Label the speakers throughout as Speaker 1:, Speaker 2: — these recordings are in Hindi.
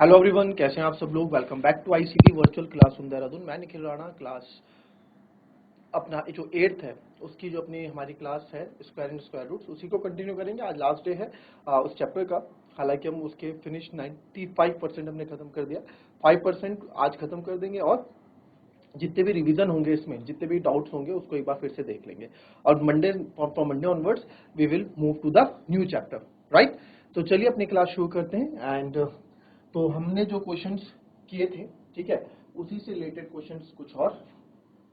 Speaker 1: हेलो एवरीवन, कैसे हैं आप सब लोग। Welcome back to ICT virtual classroom Dehradun. मैं निखिल राणा। क्लास अपना जो एट्थ है उसकी जो अपनी हमारी क्लास है स्क्वायर एंड स्क्वायर रूट्स, उसी को कंटिन्यू करेंगे। आज लास्ट डे है उस चैप्टर का। हालांकि हम उसके फिनिश 95% हमने खत्म कर दिया, 5% आज खत्म कर देंगे और जितने भी रिवीजन होंगे, इसमें जितने भी डाउट्स होंगे उसको एक बार फिर से देख लेंगे। और Monday from Monday onwards we will move to the new chapter, right. तो चलिए अपनी क्लास शुरू करते हैं। एंड तो हमने जो क्वेश्चंस किए थे, ठीक है, उसी से रिलेटेड क्वेश्चंस कुछ और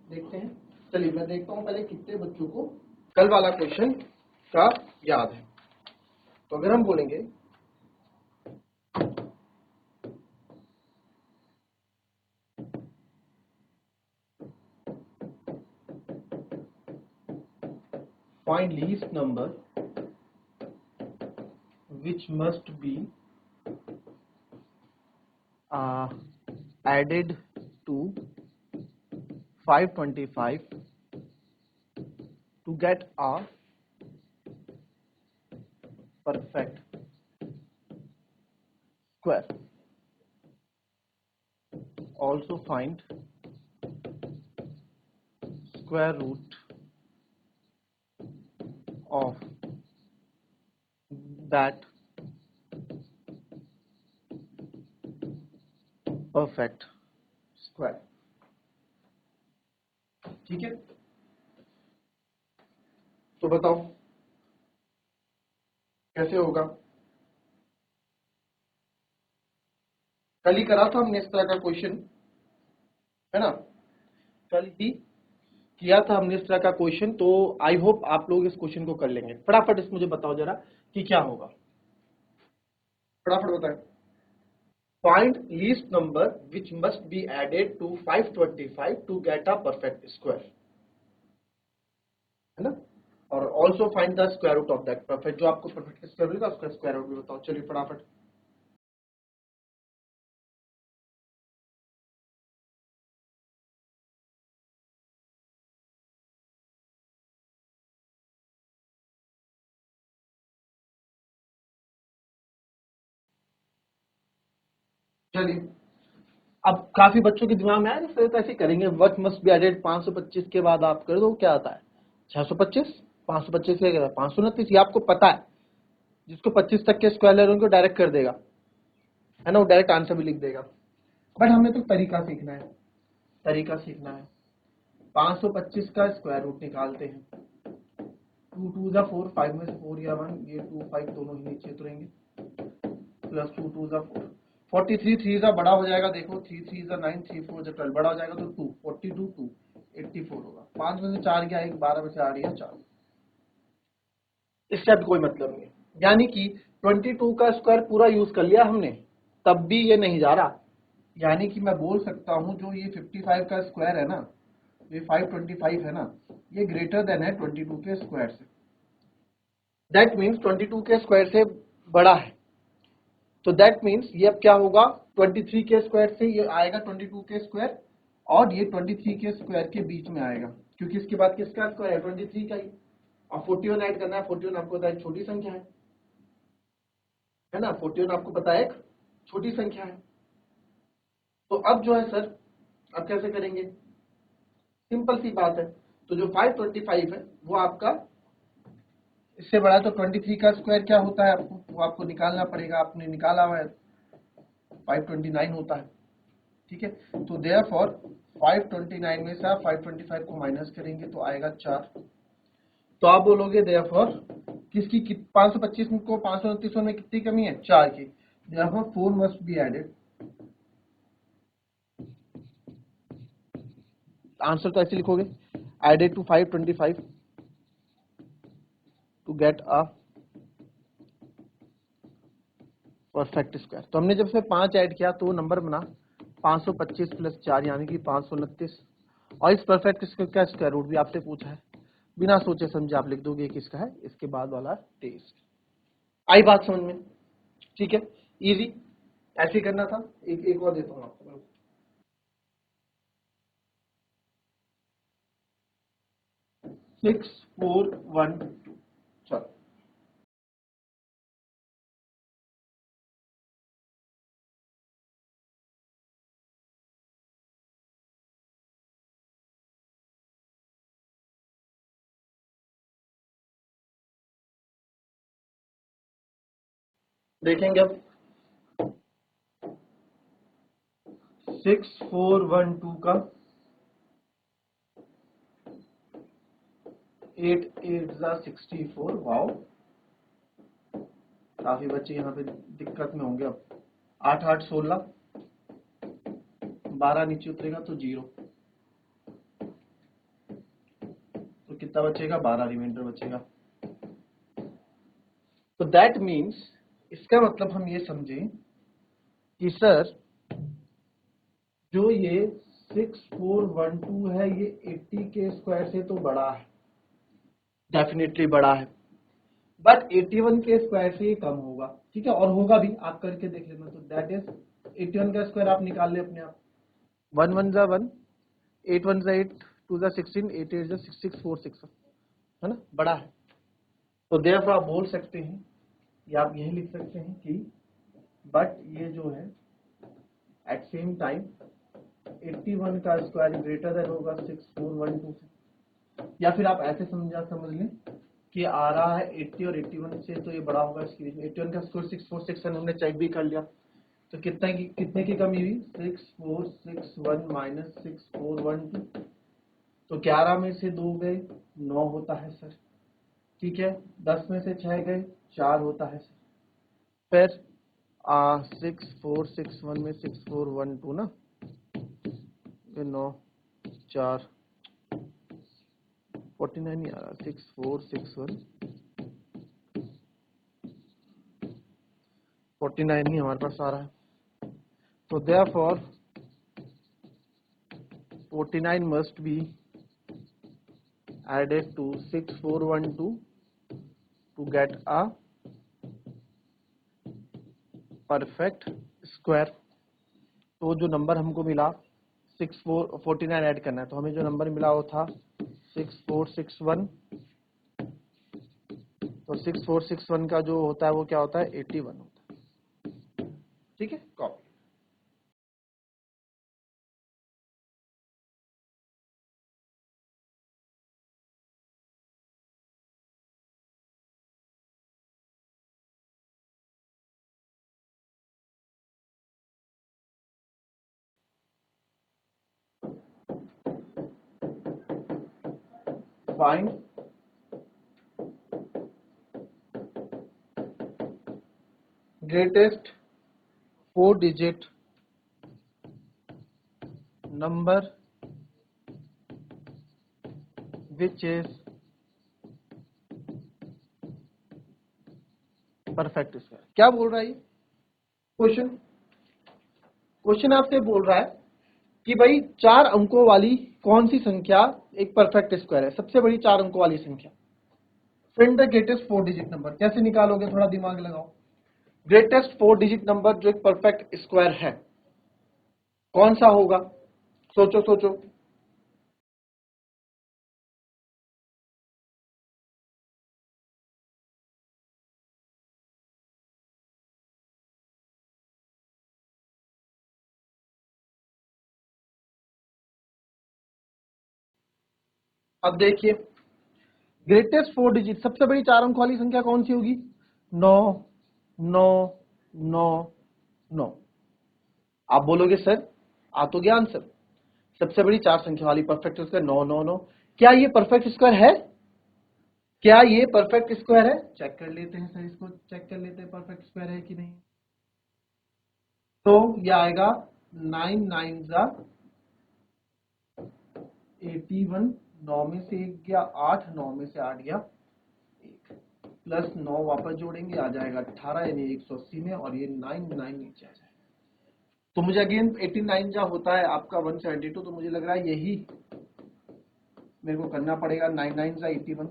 Speaker 1: देखते हैं। चलिए मैं देखता हूँ पहले कितने बच्चों को कल वाला क्वेश्चन का याद है। तो अगर हम बोलेंगे find least number which must be added to 525 to get a perfect square. Also find square root of that perfect square. ठीक है, तो बताओ कैसे होगा। कल ही करा था हमने इस तरह का क्वेश्चन, है ना। कल ही किया था हमने इस तरह का क्वेश्चन। तो आई होप आप लोग इस क्वेश्चन को कर लेंगे। फटाफट इस मुझे बताओ जरा कि क्या होगा, फटाफट बताएं। Find least number which must be added to 525 to get a perfect square, है ना। और also find the square root of that perfect, जो आपको परफेक्ट स्क्वायर मिलेगा उसका स्क्वायर रूट भी बताओ। चलिए फटाफट। चलिए, अब काफी बच्चों के दिमाग में आया सर तो ऐसे करेंगे। व्हाट मस्ट बी एडेड 525 के बाद आप कर दो, क्या आता है 625। 525 क्या कहता है 529, ये आपको पता है। जिसको 25 तक के स्क्वायर ले रहे उनको डायरेक्ट कर देगा, है ना, वो डायरेक्ट आंसर भी लिख देगा। बट हमें तो तरीका सीखना है, तरीका सीखना है। 525 का स्क्वायर रूट निकालते हैं। 2 2 जा 4, 5 में से 4 या 1, ये 2 5 दोनों ही नीचे उतरेंगे। प्लस 2 2 जा 4, 43 3 जा बड़ा हो जाएगा। देखो 3 3 जा 9, 3 4 जा 12 बड़ा हो जाएगा तो 2 42 2 84 होगा। 5 में से 4 गया, एक 12 में से 8 गया 4। इससे अब कोई मतलब नहीं है। यानी कि 22 का स्क्वायर पूरा यूज कर लिया हमने, तब भी ये नहीं जा रहा। यानी कि मैं बोल सकता हूं जो ये 55 का स्क्वायर है ना, ये 525 है ना, ये ग्रेटर देन है 22 के स्क्वायर से। दैट मीन्स 22 के स्क्वायर से बड़ा है। तो दैट मीन्स ये अब क्या होगा, 23 के स्क्वायर से ये आएगा 22 के स्क्वायर, और ये 23 के स्क्वायर के बीच में आएगा, क्योंकि इसके बाद किसका स्क्वायर है 23 का ही। और 41 ऐड करना है। 41 आपको पता है छोटी संख्या है ना। 41 आपको पता है एक छोटी संख्या है। तो अब जो है सर, अब कैसे करेंगे, सिंपल सी बात है। तो जो 525 है वो आपका इससे बड़ा है, तो 23 का स्क्वायर क्या होता है आपको, वो आपको निकालना पड़ेगा। आपने निकाला हुआ है 529 होता है, ठीक है। तो देयरफॉर 529 में से आप 525 को माइनस करेंगे तो आएगा 4। तो आप बोलोगे देयरफॉर किसकी 525 को 529 में कितनी कमी है 4 की। Therefore 4 must be added. Answer तो ऐसे लिखोगे, added to 525 to get a perfect square. तो हमने जब से 5 ऐड किया तो वो नंबर बना 525 प्लस 4 यानी कि 529। और इस परफेक्ट स्क्वायर का स्क्वायर रूट भी आपसे पूछा है, बिना सोचे समझे आप लिख दोगे किसका है, इसके बाद वाला 23। आई बात समझ में, ठीक है, इजी। ऐसे करना था। एक और देता हूँ आपको। 6 4 1 2, चलो। देखेंगे अब 6412 का 8 8 64। वाओ, काफी बच्चे यहाँ पे दिक्कत में होंगे। अब 8 8 16, 12 नीचे उतरेगा तो 0, तो कितना बचेगा? 12 रिमाइंडर बचेगा। तो दैट मीन्स, इसका मतलब हम ये समझें कि सर जो ये 6412 है ये 80 के स्क्वायर से तो बड़ा है, डेफिनेटली बड़ा है, बट 81 के स्क्वायर से ये कम होगा। ठीक है, और होगा भी, आप करके देख लेना। तो दैट इज 81 का स्क्वायर आप निकाल ले अपने आप। 1 1 जा 1, 8 1 जा 8, 2 जा 16, 8 8 जा 6646, है ना, बड़ा है। तो देयरफॉर आप बोल सकते हैं, या आप यही लिख सकते हैं कि बट ये जो है एट सेम टाइम 81 का स्क्वायर ग्रेटर देन होगा 6412 से। या फिर आप ऐसे समझ लें कि आ रहा है 80 और 81 से, तो ये बड़ा होगा इसके बीच में। 81 का स्क्वायर 6461 हमने चेक भी कर लिया, तो कितने की कमी हुई? 6461 माइनस 6412, तो 11 में से 2 गए 9 होता है सर। ठीक है, 10 में से 6 गए 4 होता है सर। फिर 6461 में 6412 ना, 9 4 49 नहीं आ रहा, 6461 49 नहीं हमारे पास आ रहा है। तो therefore 49 must be added to 6412 to get a perfect square। तो जो नंबर हमको मिला 49 ऐड करना है, तो हमें जो नंबर मिला वो था 6461। तो 6461 का जो होता है वो क्या होता है? 81 होता है। ठीक है, copy. Find greatest 4 digit number which is perfect square. क्या बोल रहा है ये क्वेश्चन आपसे बोल रहा है कि भाई 4 अंकों वाली कौन सी संख्या एक परफेक्ट स्क्वायर है? सबसे बड़ी 4 अंकों वाली संख्या। Find the greatest 4 digit number. कैसे निकालोगे? थोड़ा दिमाग लगाओ। ग्रेटेस्ट 4 डिजिट नंबर जो एक परफेक्ट स्क्वायर है, कौन सा होगा? सोचो सोचो। अब देखिए, ग्रेटेस्ट 4 डिजिट सबसे बड़ी 4 अंक वाली संख्या कौन सी होगी? 9 9 9 9। आप बोलोगे सर आ तो गया आंसर, सबसे बड़ी 4 संख्या वाली परफेक्ट स्क्वायर 9 9 9। क्या ये परफेक्ट स्क्वायर है? क्या ये परफेक्ट स्क्वायर है? चेक कर लेते हैं सर, इसको चेक कर लेते हैं परफेक्ट स्क्वायर है कि नहीं। तो ये आएगा 9 9 जा 81, 9 में से 1 गया 8, 9 में से 8 गया 1, प्लस 9 वापस जोड़ेंगे आ जाएगा 18, यानी 180 में, और ये 9 9 नीचे आ जाएगा। तो मुझे अगेन 89 जा होता है आपका 172, तो मुझे लग रहा है यही मेरे को करना पड़ेगा। 9 9 जा 81,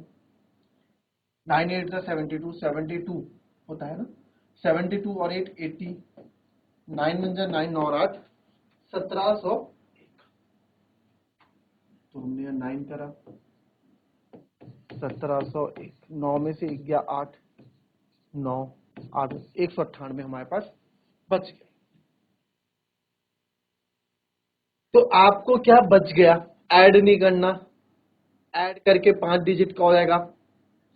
Speaker 1: 9 8 जा 72, 72 होता है ना, 72 और 8 80, 9 1 जा 9 और 8 1700। तो हमने 9 करा, 1701, 9 में से 1 गया 8, 9 8 198 हमारे पास बच गया। तो आपको क्या बच गया? ऐड नहीं करना, ऐड करके 5 डिजिट का हो जाएगा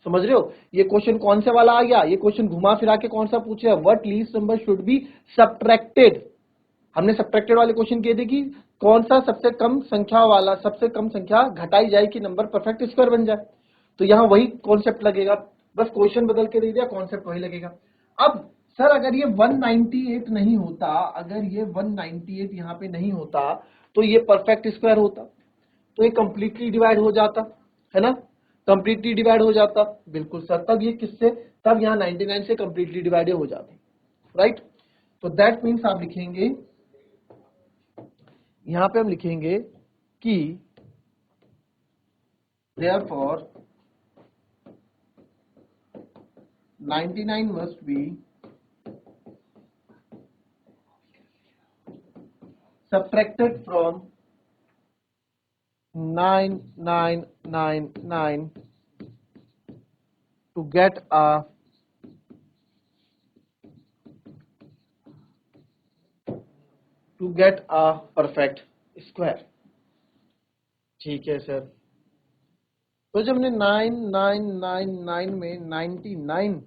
Speaker 1: समझ रहे हो? ये क्वेश्चन कौन से वाला आ गया? ये क्वेश्चन घुमा फिरा के कौन सा पूछे? What least number should be subtracted. हमने सबट्रैक्टेड वाले क्वेश्चन किए थे कि कौन सा सबसे कम संख्या वाला, सबसे कम संख्या घटाई जाए कि नंबर परफेक्ट स्क्वायर बन जाए। तो यहां वही कॉन्सेप्ट लगेगा, बस क्वेश्चन बदल के दे दिया, कॉन्सेप्ट वही लगेगा। अब सर अगर ये 198 नहीं होता, अगर ये 198 यहाँ पे नहीं होता तो ये परफेक्ट स्क्वायर होता, तो ये कंप्लीटली डिवाइड हो जाता, है ना? कंप्लीटली डिवाइड हो जाता, बिल्कुल सर। तब ये किससे, तब यहाँ 99 से कंप्लीटली डिवाइड हो जाता, राइट? तो दैट मीन्स आप लिखेंगे, यहां पे हम लिखेंगे कि therefore 99 must be subtracted from 9999 to get a perfect square। ठीक है सर। तो जब हमने 9999 में 99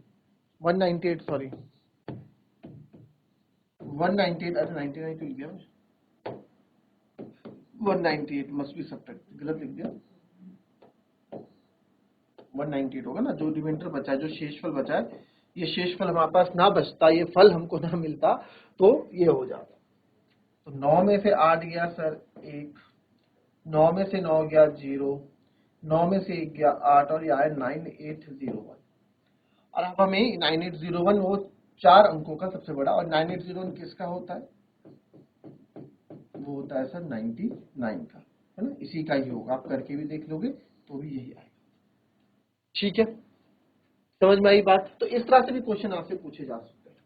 Speaker 1: 198 सॉरी 198, अरे 99 तो लिख दिया मैं, 198 मस्ट बी सब्ट्रैक्ट, गलत लिख दिया। 198 होगा ना, जो रिमाइंडर बचा है, जो शेषफल बचा है, ये शेषफल हमारे पास ना बचता, ये फल हमको ना मिलता तो ये हो जाता। तो 9 में से 8 गया सर 1, 9 में से 9 गया 0, 9 में से 1 गया 8 और ये आया 9801। और अब हमें 9801 वो 4 अंकों का सबसे बड़ा, और 9801 किसका होता है? वो होता है सर 99 का, है ना? इसी का ही होगा, आप करके भी देख लोगे तो भी यही आएगा। ठीक है, समझ में आई बात? तो इस तरह से भी क्वेश्चन आपसे पूछे जा सकते हैं।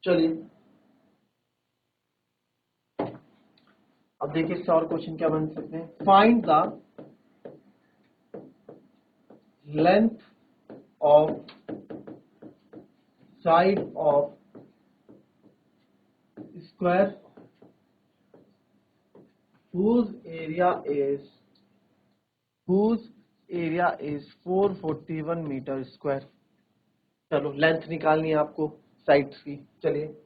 Speaker 1: चलिए अब देखिए इससे और क्वेश्चन क्या बन सकते हैं। Find the length of side of square whose area is 441 metre square. चलो लेंथ निकालनी है आपको साइड्स की, चलिए।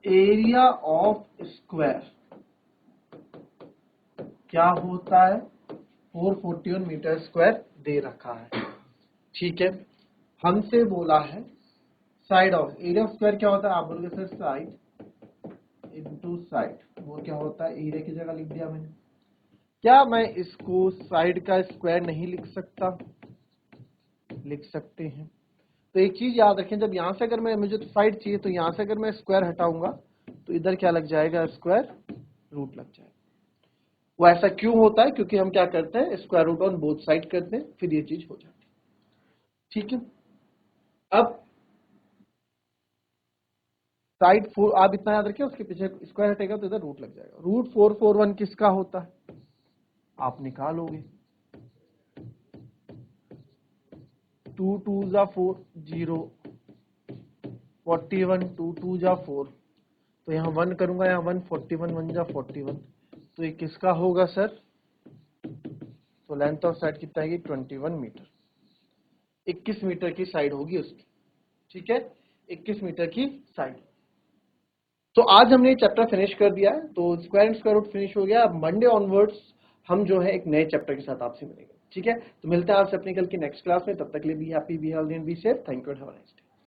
Speaker 1: एरिया ऑफ स्क्वायर क्या होता है? 441 मीटर स्क्वायर दे रखा है, ठीक है। हमसे बोला है side of, area of square क्या होता है? आप बोलोगे सर साइड इनटू साइड, वो क्या होता है? एरिया की जगह लिख दिया मैंने। क्या मैं इसको साइड का स्क्वायर नहीं लिख सकता? लिख सकते हैं। तो एक चीज याद रखें, जब यहां से अगर मैं, मुझे तो साइड चाहिए, तो यहां से अगर मैं स्क्वायर हटाऊंगा तो इधर क्या लग जाएगा? स्क्वायर रूट लग जाएगा। वो ऐसा क्यों होता है? क्योंकि हम क्या करते हैं, square root on both side करते हैं, फिर ये चीज हो जाती है, ठीक है। अब साइड 4, आप इतना याद रखिए, उसके पीछे स्क्वायर हटेगा तो इधर रूट लग जाएगा। रूट 441 किसका होता है? आप निकालोगे, 2 2 जा 4 0, 41 2 2 जा 4, तो यहाँ 1 करूंगा, यहाँ 1 41 1 जा 41, तो ये किसका होगा सर? तो लेंथ ऑफ साइड कितना है? 21 मीटर, 21 मीटर की साइड होगी उसकी, ठीक है, 21 मीटर की साइड। तो आज हमने चैप्टर फिनिश कर दिया है, तो square and square root finish हो गया। अब मंडे ऑनवर्ड्स हम जो है एक नए चैप्टर के साथ आपसे मिलेंगे, ठीक है। तो मिलते हैं आपसे अपनी कल की नेक्स्ट क्लास में, तब तक के लिए be happy, be healthy and be safe. Thank you and have a nice day.